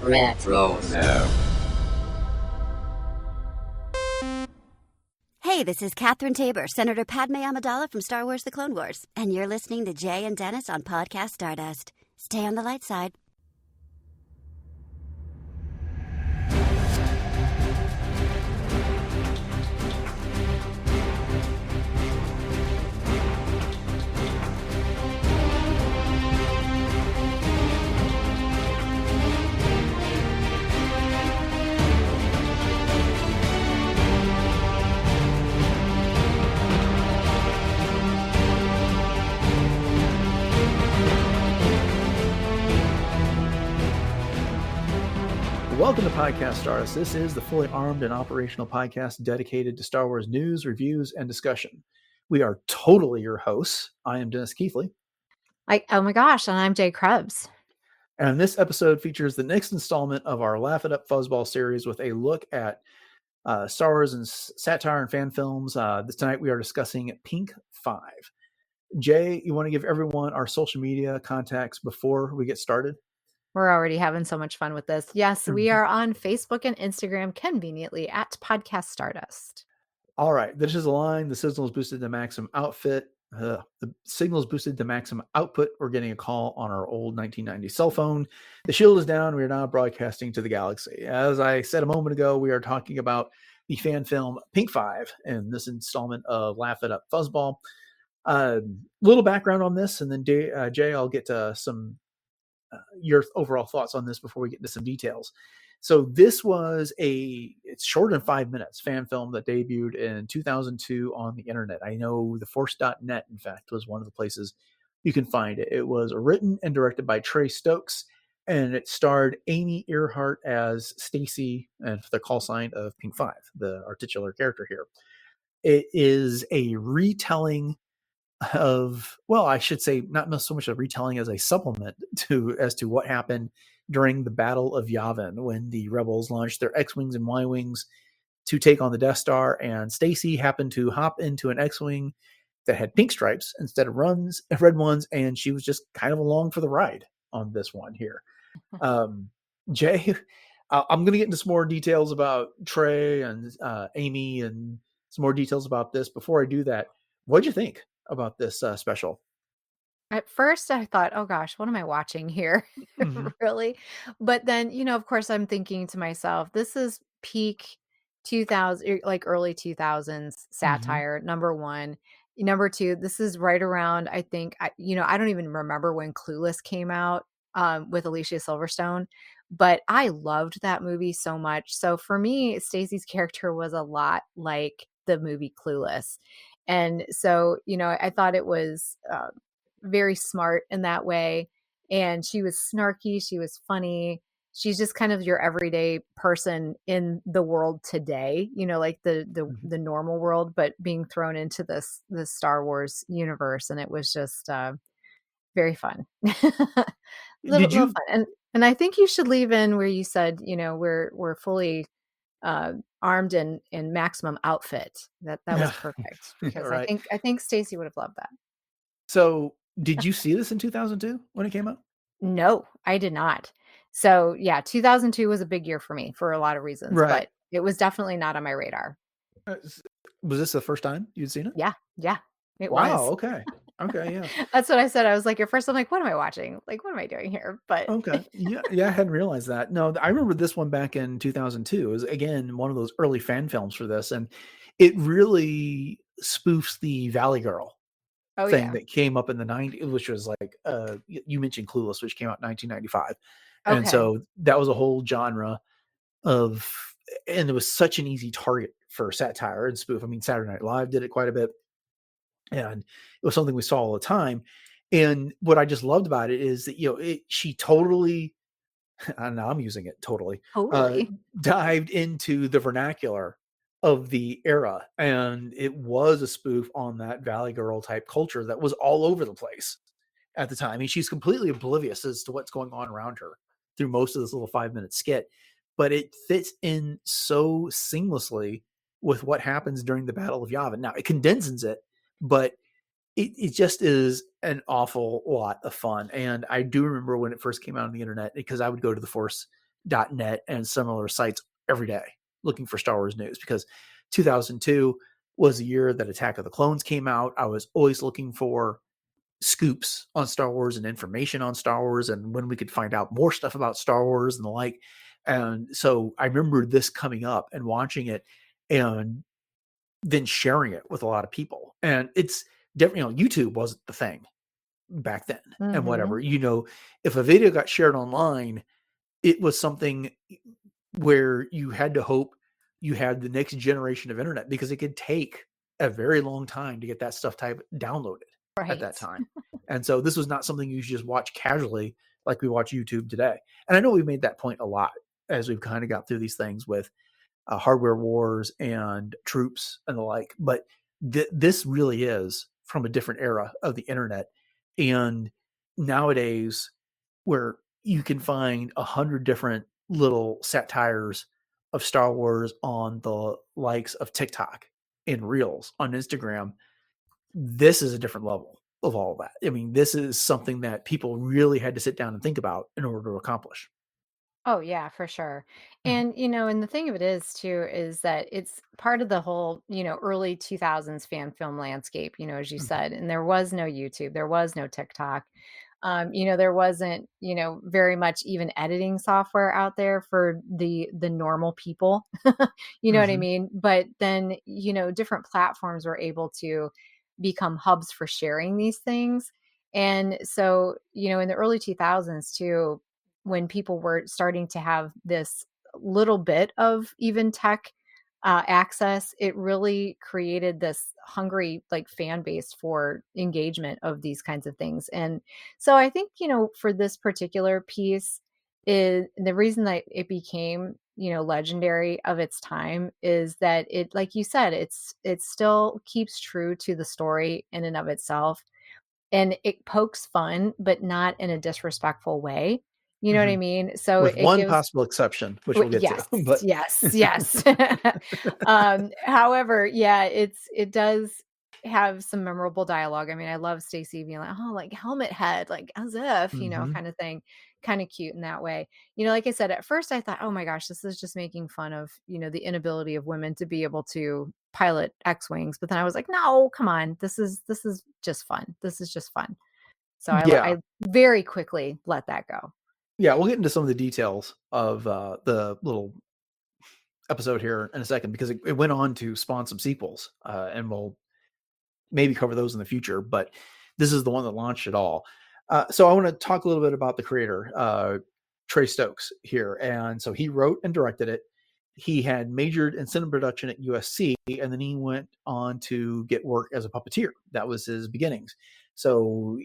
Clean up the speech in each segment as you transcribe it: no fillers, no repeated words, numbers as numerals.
Retro. Hey, this is Catherine Tabor, Senator Padme Amidala from Star Wars The Clone Wars, and you're listening to Jay and Dennis on Podcast Stardust. Stay on the light side. Welcome to Podcast Stardust. This is the fully armed and operational podcast dedicated to Star Wars news, reviews, and discussion. We are totally your hosts. I am Dennis Keithley. Oh my gosh, and I'm Jay Krebs. And this episode features the next installment of our Laugh It Up Fuzzball series with a look at Star Wars and satire and fan films. Tonight we are discussing Pink 5. Jay, you want to give everyone our social media contacts before we get started? We're already having so much fun with this. Yes, we are on Facebook and Instagram conveniently at Podcast Stardust. All right. This is a line. The signal is boosted to maximum outfit. The signal is boosted to maximum output. We're getting a call on our old 1990 cell phone. The shield is down. We are now broadcasting to the galaxy. As I said a moment ago, we are talking about the fan film Pink 5 in this installment of Laugh It Up Fuzzball. Little background on this, and then Jay, I'll get to your overall thoughts on this before we get into some details. So this was it's shorter than 5 minutes fan film that debuted in 2002 on the internet. I know the Force.net, in fact, was one of the places you can find it. It was written and directed by Trey Stokes, and it starred Amy Earhart as Stacey, and the call sign of Pink 5, our titular character here. It is a retelling of, well, I should say not so much a retelling as a supplement as to what happened during the Battle of Yavin when the rebels launched their X-Wings and Y-Wings to take on the Death Star, and Stacey happened to hop into an X-Wing that had pink stripes instead of red ones, and she was just kind of along for the ride on this one here. Jay, I'm going to get into some more details about Trey and Amy and some more details about this. Before I do that, what'd you think about this special? At first I thought, oh gosh, what am I watching here? Mm-hmm. Really? But then, of course I'm thinking to myself, this is peak 2000, like early 2000s satire, number one. Number two, this is right around, I think, I don't even remember when Clueless came out with Alicia Silverstone, but I loved that movie so much. So for me, Stacey's character was a lot like the movie Clueless. And so, I thought it was very smart in that way. And she was snarky. She was funny. She's just kind of your everyday person in the world today, like the normal world, but being thrown into this Star Wars universe. And it was just very fun. little fun. And I think you should leave in where you said, we're fully armed in maximum outfit. That was perfect, because right. I think Stacey would have loved that. So did you see this in 2002 when it came out? No, I did not. So yeah, 2002 was a big year for me for a lot of reasons, right. But it was definitely not on my radar. Was this the first time you'd seen it? Yeah, it was. Wow, okay, yeah. That's what I said. I was like, at first I'm like, what am I watching? Like, what am I doing here? But okay, yeah, I hadn't realized that. No, I remember this one back in 2002. It was, again, one of those early fan films for this, and it really spoofs the Valley Girl thing that came up in the 90s, which was like, you mentioned Clueless, which came out in 1995. Okay. And so that was a whole genre and it was such an easy target for satire and spoof. I mean, Saturday Night Live did it quite a bit, and it was something we saw all the time. And what I just loved about it is that, she totally, and now I'm using it totally, dived into the vernacular of the era. And it was a spoof on that Valley Girl type culture that was all over the place at the time. I mean, she's completely oblivious as to what's going on around her through most of this little 5-minute skit, but it fits in so seamlessly with what happens during the Battle of Yavin. Now, it condenses it, but it just is an awful lot of fun. And I do remember when it first came out on the internet, because I would go to the Force net and similar sites every day looking for Star Wars news, because 2002 was the year that Attack of the Clones came out. I was always looking for scoops on Star Wars and information on Star Wars and when we could find out more stuff about Star Wars and the like. And so I remember this coming up and watching it and then sharing it with a lot of people. And it's different. YouTube wasn't the thing back then and whatever, if a video got shared online, it was something where you had to hope you had the next generation of internet, because it could take a very long time to get that stuff downloaded at that time. And so this was not something you just watch casually like we watch YouTube today. And I know we've made that point a lot as we've kind of got through these things with hardware wars and troops and the like. But this really is from a different era of the internet. And nowadays, where you can find 100 different little satires of Star Wars on the likes of TikTok and Reels on Instagram, this is a different level of all of that. I mean, this is something that people really had to sit down and think about in order to accomplish. Oh yeah, for sure. Mhm. And the thing of it is too is that it's part of the whole, early 2000s fan film landscape, as you Mhm. said. And there was no YouTube, there was no TikTok. There wasn't, very much even editing software out there for the normal people. You know what I Mhm. mean? But then, different platforms were able to become hubs for sharing these things. And so, in the early 2000s too, when people were starting to have this little bit of even tech access, it really created this hungry like fan base for engagement of these kinds of things. And so I think, for this particular piece, is the reason that it became, legendary of its time is that it, like you said, it still keeps true to the story in and of itself, and it pokes fun, but not in a disrespectful way. You know what I Mhm. mean? So With it one gives possible exception, which we'll get to. yes, But yes, yes. However, yeah, it does have some memorable dialogue. I mean, I love Stacey being like, "Oh, like helmet head," like as if, Mhm. kind of thing. Kind of cute in that way. Like I said, at first I thought, "Oh my gosh, this is just making fun of, the inability of women to be able to pilot X-wings." But then I was like, "No, come on. This is just fun. This is just fun." So Yeah. I very quickly let that go. Yeah, we'll get into some of the details of the little episode here in a second, because it went on to spawn some sequels, and we'll maybe cover those in the future. But this is the one that launched it all. So I want to talk a little bit about the creator, Trey Stokes here. And so he wrote and directed it. He had majored in cinema production at USC, and then he went on to get work as a puppeteer. That was his beginnings. So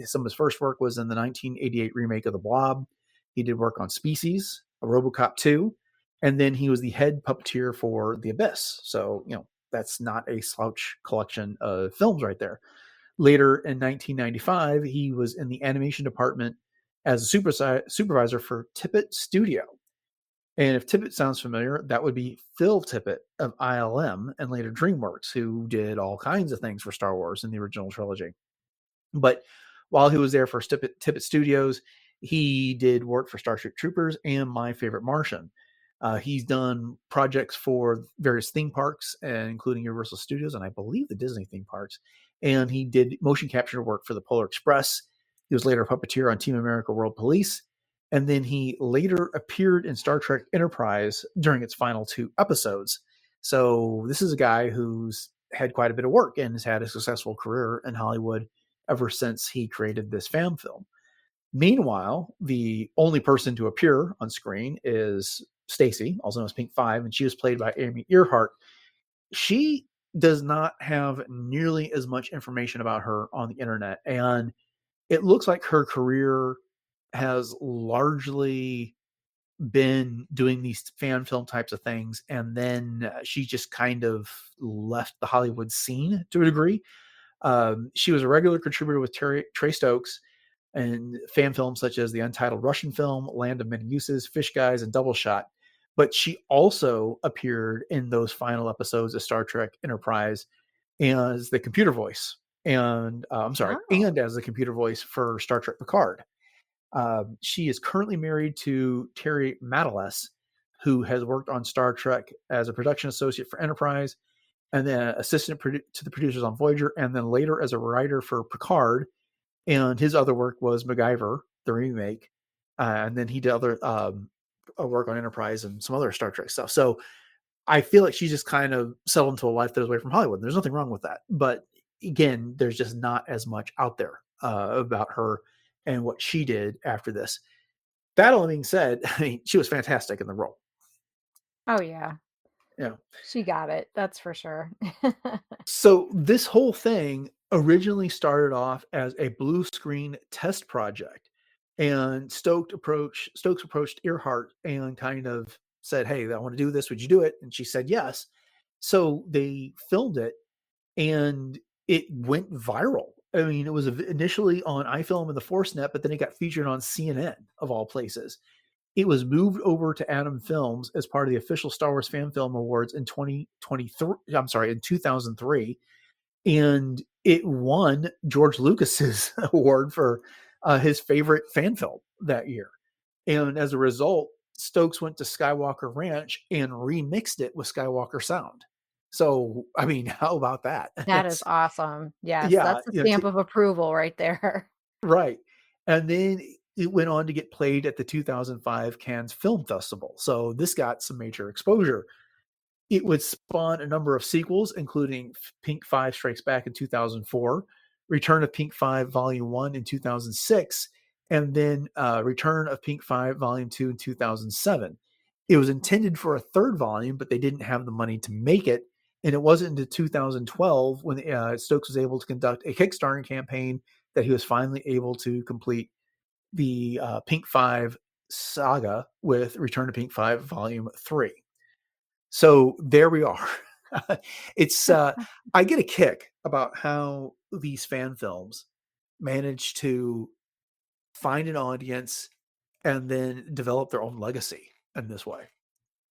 some of his first work was in the 1988 remake of The Blob. He did work on Species, a RoboCop 2, and then he was the head puppeteer for The Abyss. So, that's not a slouch collection of films right there. Later in 1995, he was in the animation department as a supervisor for Tippett Studio. And if Tippett sounds familiar, that would be Phil Tippett of ILM and later DreamWorks, who did all kinds of things for Star Wars in the original trilogy. But while he was there for Tippett Studios, he did work for Starship Troopers and My Favorite Martian. He's done projects for various theme parks, including Universal Studios and I believe the Disney theme parks. And he did motion capture work for the Polar Express. He was later a puppeteer on Team America World Police. And then he later appeared in Star Trek Enterprise during its final 2 episodes. So this is a guy who's had quite a bit of work and has had a successful career in Hollywood ever since he created this fan film. Meanwhile, the only person to appear on screen is Stacey, also known as Pink 5, and she was played by Amy Earhart. She does not have nearly as much information about her on the internet, and it looks like her career has largely been doing these fan film types of things, and then she just kind of left the Hollywood scene to a degree. She was a regular contributor with Trey Stokes and fan films such as the untitled Russian film, Land of Many Uses, Fish Guys, and Double Shot. But she also appeared in those final episodes of Star Trek Enterprise as the computer voice. And I'm sorry, Oh. and as the computer voice for Star Trek Picard. She is currently married to Terry Matalas, who has worked on Star Trek as a production associate for Enterprise, and then assistant to the producers on Voyager, and then later as a writer for Picard. And his other work was MacGyver, the remake, and then he did other work on Enterprise and some other Star Trek stuff. So I feel like she's just kind of settled into a life that is away from Hollywood. There's nothing wrong with that, but again, there's just not as much out there about her and what she did after this. That all being said, I mean, she was fantastic in the role. Oh yeah. Yeah. She got it. That's for sure. So this whole thing originally started off as a blue screen test project, and Stokes approached Earhart and kind of said, "Hey, I want to do this. Would you do it?" And she said yes. So they filmed it, and it went viral. I mean, it was initially on iFilm and the ForceNet, but then it got featured on CNN of all places. It was moved over to Atom Films as part of the official Star Wars Fan Film Awards in 2023. I'm sorry, in 2003, and it won George Lucas's award for his favorite fan film that year. And as a result, Stokes went to Skywalker Ranch and remixed it with Skywalker sound. So, I mean, how about that? That is awesome. Yes, Yeah, that's a stamp of approval right there. right. And then it went on to get played at the 2005 Cannes Film Festival. So this got some major exposure. It would spawn a number of sequels, including Pink 5 Strikes Back in 2004, Return of Pink 5 Volume 1 in 2006, and then Return of Pink 5 Volume 2 in 2007. It was intended for a third volume, but they didn't have the money to make it. And it wasn't until 2012 when Stokes was able to conduct a Kickstarter campaign that he was finally able to complete the Pink 5 saga with Return to Pink 5 Volume 3. So there we are. It's I get a kick about how these fan films manage to find an audience and then develop their own legacy in this way.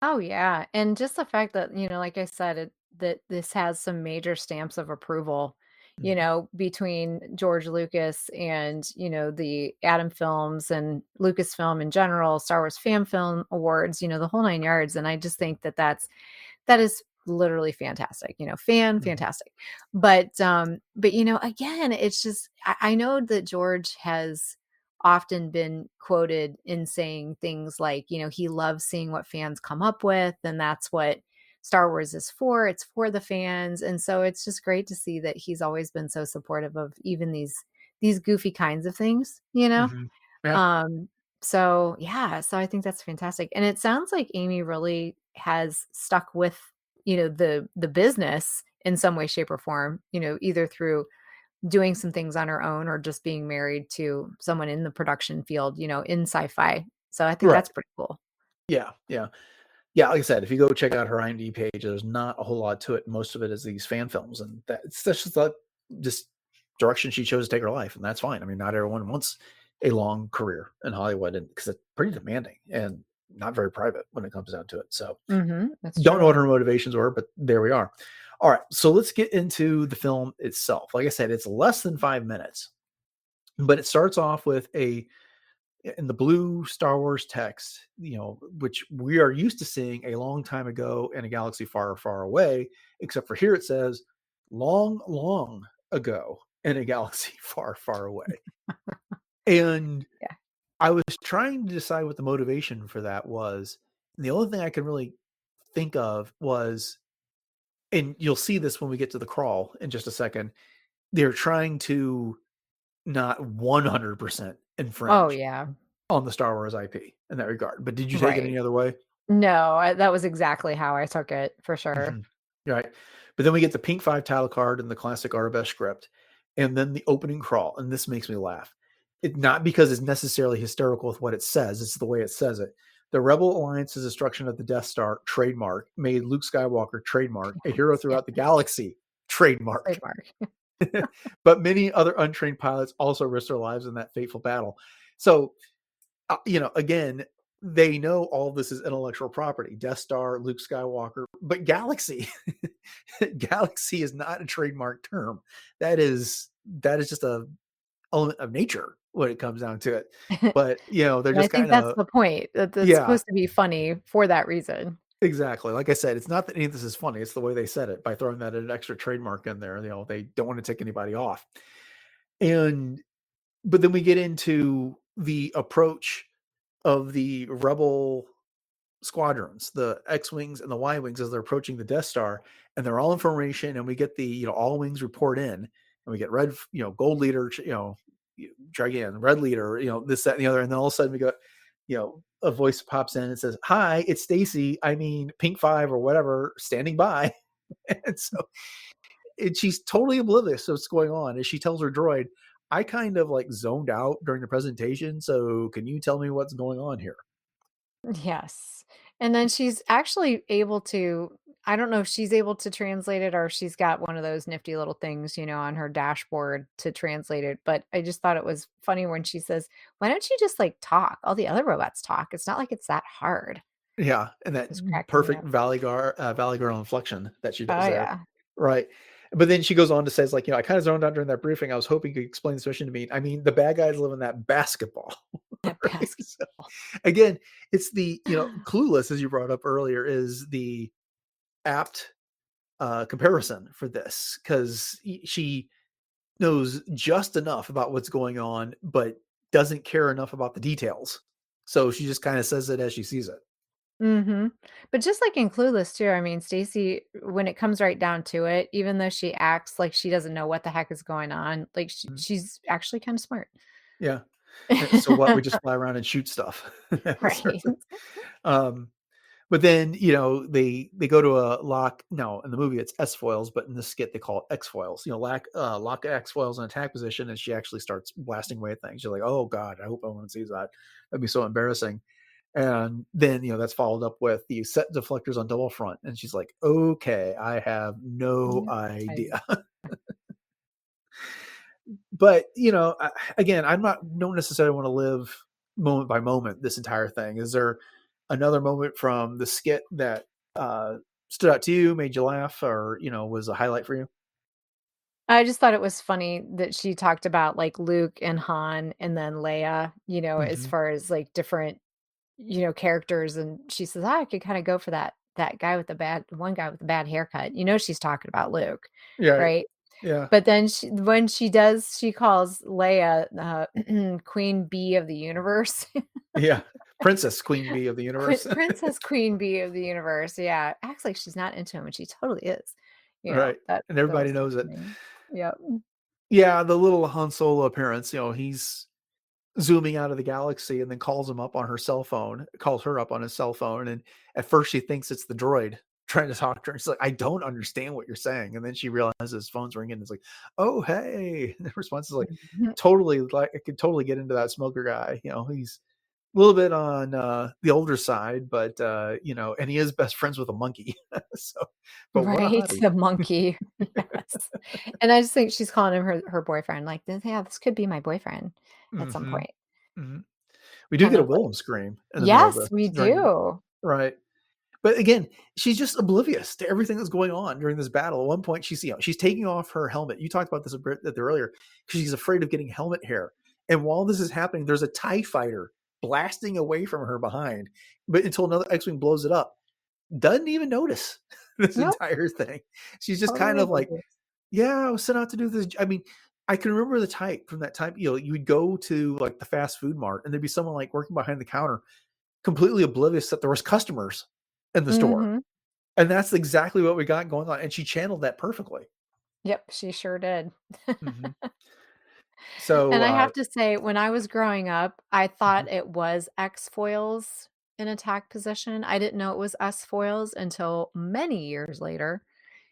Oh yeah, and just the fact that, like I said, that this has some major stamps of approval, Mhm. between George Lucas and, the Atom Films and Lucasfilm in general, Star Wars Fan Film Awards, the whole 9 yards, and I just think that is literally fantastic, Mhm. fantastic. But again, it's just I know that George has often been quoted in saying things like, he loves seeing what fans come up with, and that's what Star Wars is for. It's for the fans. And so it's just great to see that he's always been so supportive of even these goofy kinds of things. Mhm. Yeah. Um, so yeah, so I think that's fantastic. And it sounds like Amy really has stuck with, the business in some way, shape, or form, either through doing some things on her own or just being married to someone in the production field, in sci-fi. So I think Right. that's pretty cool. Yeah. Yeah. Yeah. Like I said, if you go check out her IMDb page, there's not a whole lot to it. Most of it is these fan films, and that's just the just direction she chose to take her life, and that's fine. I mean, not everyone wants a long career in Hollywood, and because it's pretty demanding and not very private when it comes down to it. So That's don't know what true. her motivations were, but there we are. All right, so let's get into the film itself. Like I said, it's less than 5 minutes, but it starts off with in the blue Star Wars text, which we are used to seeing a long time ago in a galaxy far, far away, except for here it says long, long ago in a galaxy far, far away. And Yeah. I was trying to decide what the motivation for that was. And the only thing I could really think of was, and you'll see this when we get to the crawl in just a second, they're trying to not 100% Oh infringe yeah. on the Star Wars IP in that regard. But did you take it Right. any other way? No, that was exactly how I took it for sure. Mhm. Right. But then we get the Pink 5 title card and the classic Arabesque script, and then the opening crawl. And this makes me laugh. Not because it's necessarily hysterical with what it says, it's the way it says it. The Rebel Alliance's destruction of the Death Star trademark made Luke Skywalker trademark, a hero Yeah, throughout the galaxy trademark. trademark. But many other untrained pilots also risked their lives in that fateful battle. So, again, they know all this is intellectual property. Death Star, Luke Skywalker, but galaxy, galaxy is not a trademark term. That is just a element of nature when it comes down to it. But they're And I just think kind that's of the point. That's yeah, supposed to be funny for that reason. exactly. Like I said, it's not that any of this is funny. It's the way they said it by throwing that an extra trademark in there. They don't want to take anybody off. And but then we get into the approach of the rebel squadrons, the X-wings and the Y-wings, as they're approaching the Death Star, and they're all information, and we get the all wings report in, and we get red, gold leader, dragon, red leader, this, that, and the other, and then all of a sudden we got, a voice pops in and says, "Hi, it's Stacey. I mean, Pink 5 or whatever, standing by." And so she's totally oblivious to what's going on. As she tells her droid, "I kind of like zoned out during the presentation, so can you tell me what's going on here?" Yes. And then she's actually able to, I don't know if she's able to translate it or if she's got one of those nifty little things, on her dashboard to translate it. But I just thought it was funny when she says, "Why don't you just like talk? All the other robots talk. It's not like it's that hard." Yeah, and that Just cracking me perfect up. Valley Girl inflection that she does Oh, there, yeah. right? But then she goes on to says, like, "I kind of zoned out during that briefing. I was hoping you could explain this mission to me. I mean, the bad guys live in that basketball." That Right? So, basketball. again, it's the clueless, as you brought up earlier, is the apt comparison for this, because she knows just enough about what's going on, but doesn't care enough about the details. So she just kind of says it as she sees it. Mhm. But just like in Clueless too, I mean, Stacey, when it comes right down to it, even though she acts like she doesn't know what the heck is going on, like Mhm. she's actually kind of smart. Yeah. So what? We just fly around and shoot stuff. Right. um, but then they go to a lock. No, in the movie it's S foils, but in the skit they call it X foils. Lock X foils in attack position, and she actually starts blasting away at things. You're like, "Oh God, I hope no one sees that. That'd be so embarrassing." And then that's followed up with the set deflectors on double front, and she's like, "Okay, I have no Yeah. I idea." But again, I'm not don't necessarily want to live moment by moment this entire thing. Is there another moment from the skit that stood out to you, made you laugh, or was a highlight for you? I just thought it was funny that she talked about like Luke and Han and then Leia, as Hmm. far as like different, characters. And she says, "Ah, I could kind of go for that guy with the bad one guy with the bad haircut." She's talking about Luke, Yeah, right? yeah, But then when she does, she calls Leia, Queen Bee of the universe. yeah. Princess Queen Bee of the universe. Princess Queen Bee of the universe, yeah. Acts like she's not into him, and she totally is. Right, That and that everybody was so knows it. funny. Yep. Yeah, the little Han Solo appearance. He's zooming out of the galaxy and then calls her up on his cell phone. And at first she thinks it's the droid trying to talk to her. She's like, "I don't understand what you're saying." And then she realizes his phone's ringing. And it's like, "Oh, hey." And the response is like, Mhm. totally, like, I could totally get into that smoker guy. He's a little bit on the older side, but and he is best friends with a monkey. So, but what a Right, hottie. the monkey. Yes. And I just think she's calling him her boyfriend, like, "Yeah, this could be my boyfriend at some Hmm. point." Hmm. We do Kind get a of like Willem scream in the middle of yes, this we during do. right. But again, she's just oblivious to everything that's going on during this battle. At one point, she's taking off her helmet. You talked about this a bit earlier, because she's afraid of getting helmet hair. And while this is happening, there's a TIE fighter blasting away from her behind, but until another X-wing blows it up, doesn't even notice this Nope, entire thing. She's just kind totally of like, oblivious. "Yeah, I was sent out to do this." I mean, I can remember the type from that time. You would go to like the fast food mart, and there'd be someone like working behind the counter, completely oblivious that there was customers in the store. Mhm. And that's exactly what we got going on, and she channeled that perfectly. Yep, she sure did. Mhm. So, And I have to say, when I was growing up, I mhm. thought it was X-foils in attack position. I didn't know it was S-foils until many years later,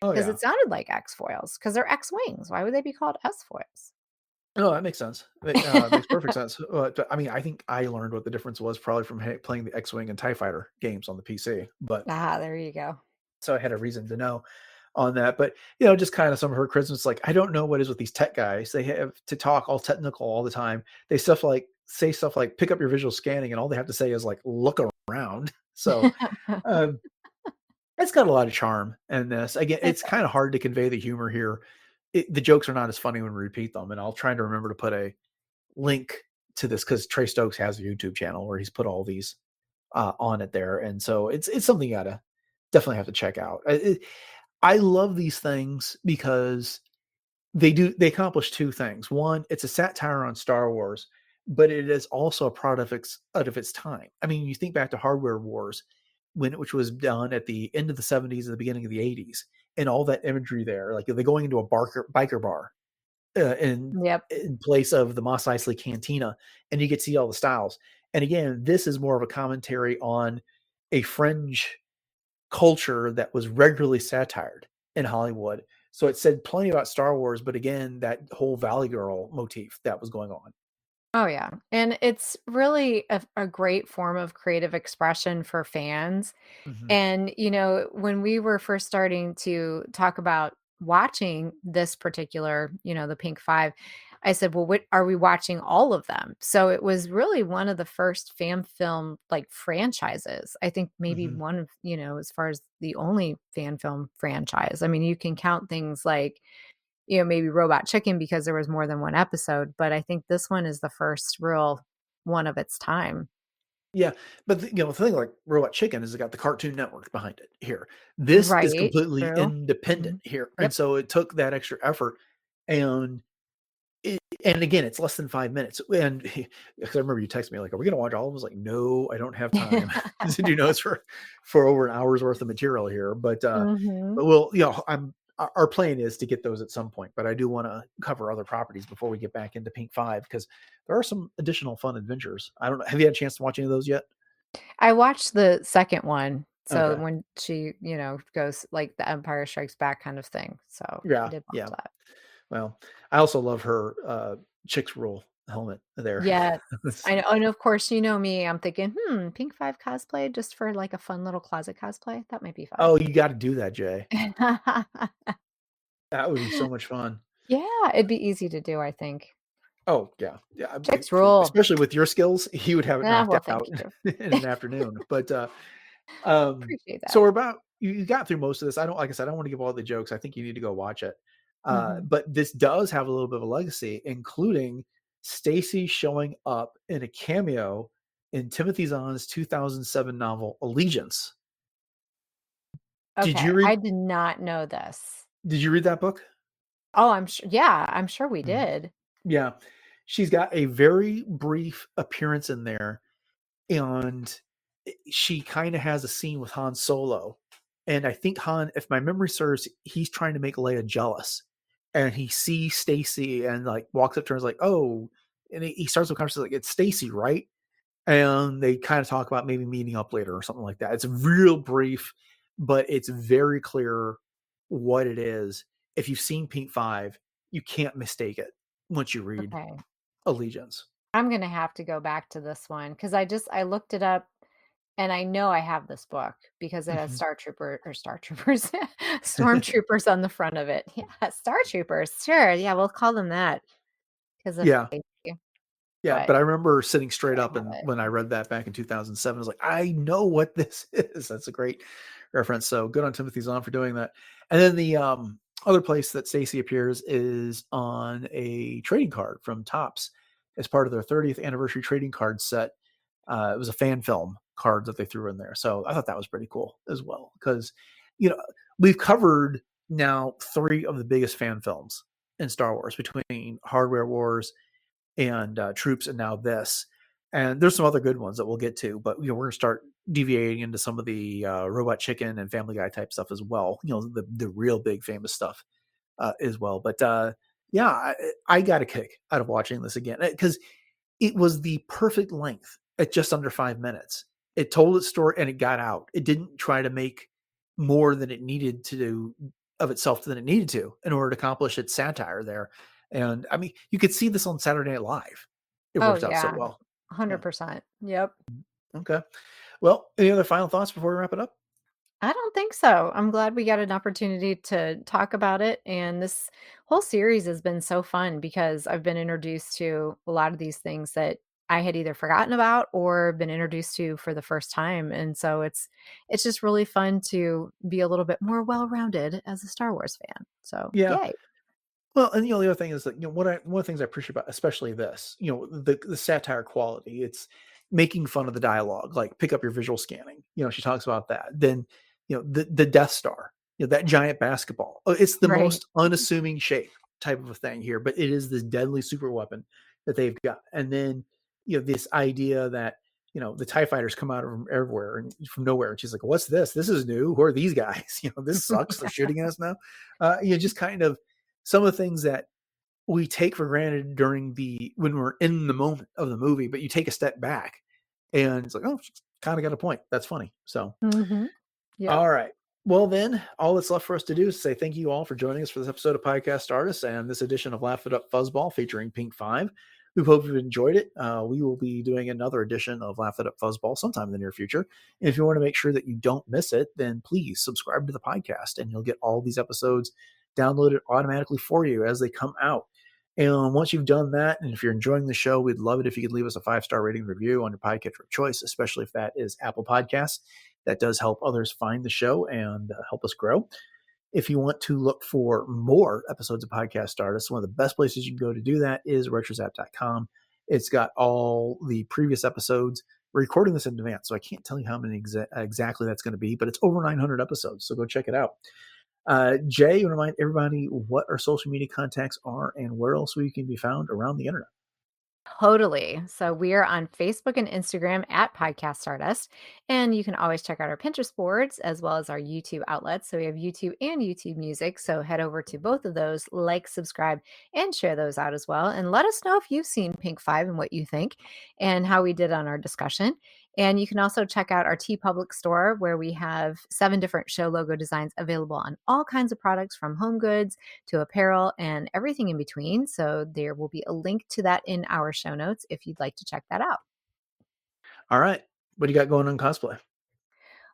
Oh, because yeah. it sounded like X-foils, because 'cause they're X-wings. Why would they be called S-foils? No, that makes sense. Makes perfect sense. I mean, I think I learned what the difference was probably from playing the X-Wing and TIE Fighter games on the PC, but Ah, there you go. so I had a reason to know on that. But, just kinda some of her criticisms, like, I don't know what is with these tech guys. They have to talk all technical all the time. They say stuff like, "Pick up your visual scanning," and all they have to say is, like, "Look around." So, um it's got a lot of charm in this. Again, It it's kind of hard to convey the humor here. The jokes are not as funny when we repeat them, and I'll try to remember to put a link to this because Trey Stokes has a YouTube channel where he's put all these on it there, and so it's something you gotta definitely have to check out. I love these things because they accomplish two things. One, it's a satire on Star Wars, but it is also a product out of its time. I mean, you think back to Hardware Wars, which was done at the end of the 70s and the beginning of the 80s, and all that imagery there, like they're going into a biker bar Yep. in place of the Mos Eisley Cantina, and you get to see all the styles. And again, this is more of a commentary on a fringe culture that was regularly satired in Hollywood. So it said plenty about Star Wars, but again, that whole Valley Girl motif that was going on. Oh, yeah. And it's really a great form of creative expression for fans. Mhm, And, when we were first starting to talk about watching this particular, the Pink Five, I said, well, what are we watching all of them? So it was really one of the first fan film like franchises. I think maybe mhm. one of, as far as the only fan film franchise. I mean, you can count things like, maybe Robot Chicken because there was more than one episode, but I think this one is the first real one of its time. Yeah, but the thing like Robot Chicken is it got the Cartoon Network behind it here. This is Right. completely True. independent Mhm. here, and Yep. so it took that extra effort, and and again, it's less than 5 minutes, and because I remember you texted me like, "Are we gonna watch all of them?" I was like, "No, I don't have time to do notes for over an hour's worth of material here." Mhm. But we'll, our plan is to get those at some point, but I do wanna cover other properties before we get back into Pink 5 because there are some additional fun adventures. I don't know, have you had a chance to watch any of those yet? I watched the second one, so Okay. when she, goes like the Empire Strikes Back kind of thing, so I Yeah, did watch yeah. that. Well, I also love her, Chicks Rule helmet there. Yes. It's I know, and of course, you know me, I'm thinking, Pink 5 cosplay just for, like, a fun little closet cosplay? That might be fun. oh, you gotta do that, Jay. That would be so much fun. Yeah, it'd be easy to do, I think. Oh, yeah. Yeah, Chicks rule. especially with your skills, he would have it Yeah, knocked well, thank out you. in an afternoon. Appreciate So that. we're about you got through most of this. I don't like I said, I don't wanna give all the jokes. I think you need to go watch it. Mhm. But this does have a little bit of a legacy, including Stacey showing up in a cameo in Timothy Zahn's 2007 novel, Allegiance. Did Okay, you read I did not know this. did you read that book? Oh, I'm sure we Mhm. did. Yeah. She's got a very brief appearance in there, and she kinda has a scene with Han Solo, and I think Han, if my memory serves, he's trying to make Leia jealous, and he sees Stacey and, like, walks up to her and is like, "Oh," and he starts a conversation like, "It's Stacey, right?" And they kinda talk about maybe meeting up later or something like that. It's real brief, but it's very clear what it is. If you've seen Pink 5, you can't mistake it once you read Okay. Allegiance. I'm gonna have to go back to this one because I looked it up and I know I have this book because it has Mhm. Star Troopers, Stormtroopers on the front of it. Yeah, Star Troopers. Sure. Yeah, we'll call them that because of Yeah. safety, Yeah, but but I remember sitting straight I up have and it. when I read that back in 2007, I was like, "I know what this is." That's a great reference, so good on Timothy Zahn for doing that. And then the, other place that Stacey appears is on a trading card from Topps as part of their 30th anniversary trading card set. It was a fan film card that they threw in there, so I thought that was pretty cool as well because, you know, we've covered now 3 of the biggest fan films in Star Wars between Hardware Wars and Troops, and now this. And there's some other good ones that we'll get to, but we're going to start deviating into some of the Robot Chicken and Family Guy type stuff as well. The real big famous stuff as well. But yeah, I got a kick out of watching this again because it was the perfect length at just under 5 minutes. It told its story and it got out. It didn't try to make more than it needed to do of itself than it needed to in order to accomplish its satire there. And I mean, you could see this on Saturday Night Live. It Oh worked out so yeah, well. Yeah. 100%. Yep. Okay. Well, any other final thoughts before we wrap it up? I don't think so. I'm glad we got an opportunity to talk about it. And this whole series has been so fun because I've been introduced to a lot of these things that I had either forgotten about or been introduced to for the first time. And so it's just really fun to be a little bit more well-rounded as a Star Wars fan. So Yeah. yay. Well, and the other thing is that, one of the things I appreciate about especially this, the satire quality, it's making fun of the dialogue, like pick up your visual scanning. She talks about that. Then, the Death Star, that giant basketball. It's the Right. most unassuming shape type of a thing here, but it is this deadly super weapon that they've got. And then, this idea that, the TIE fighters come out from everywhere and from nowhere. And she's like, what's this? This is new. Who are these guys? This sucks. They're shooting at us now. Just kind of some of the things that we take for granted when we're in the moment of the movie, but you take a step back and it's like, oh, she's kind of got a point. That's funny. So, Yep. all right. Well, then all that's left for us to do is say thank you all for joining us for this episode of Podcast Stardust and this edition of Laugh It Up Fuzzball featuring Pink 5. We hope you've enjoyed it. We will be doing another edition of Laugh It Up Fuzzball sometime in the near future. And if you want to make sure that you don't miss it, then please subscribe to the podcast and you'll get all these episodes downloaded automatically for you as they come out. And once you've done that, and if you're enjoying the show, we'd love it if you could leave us a 5-star rating review on your podcatcher of choice, especially if that is Apple Podcasts. That does help others find the show and help us grow. If you want to look for more episodes of Podcast Stardust, one of the best places you can go to do that is retrozap.com. It's got all the previous episodes. We're recording this in advance, so I can't tell you how many exactly that's going to be, but it's over 900 episodes, so go check it out. Jay, you want to remind everybody what our social media contacts are and where else we can be found around the internet? Totally. So we are on Facebook and Instagram at Podcast Stardust. And you can always check out our Pinterest boards as well as our YouTube outlets. So we have YouTube and YouTube Music. So head over to both of those, like, subscribe, and share those out as well. And let us know if you've seen Pink 5 and what you think and how we did on our discussion. And you can also check out our TeePublic store where we have 7 different show logo designs available on all kinds of products from home goods to apparel and everything in between. So there will be a link to that in our show notes if you'd like to check that out. All right. What do you got going on cosplay?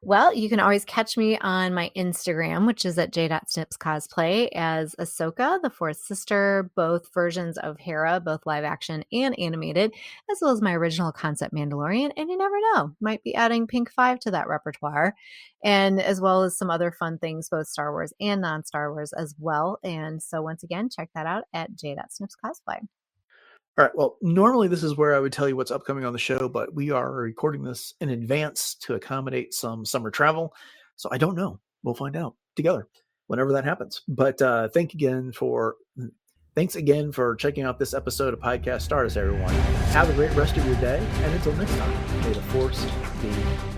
Well, you can always catch me on my Instagram, which is at j.snipscosplay, as Ahsoka, the fourth sister, both versions of Hera, both live action and animated, as well as my original concept Mandalorian. And you never know, might be adding Pink 5 to that repertoire, and as well as some other fun things, both Star Wars and non-Star Wars as well. And so once again, check that out at j.snipscosplay. All right. Well, normally this is where I would tell you what's upcoming on the show, but we are recording this in advance to accommodate some summer travel. So I don't know. We'll find out together whenever that happens. But thanks again for checking out this episode of Podcast Stardust, everyone. Have a great rest of your day. And until next time, may the force be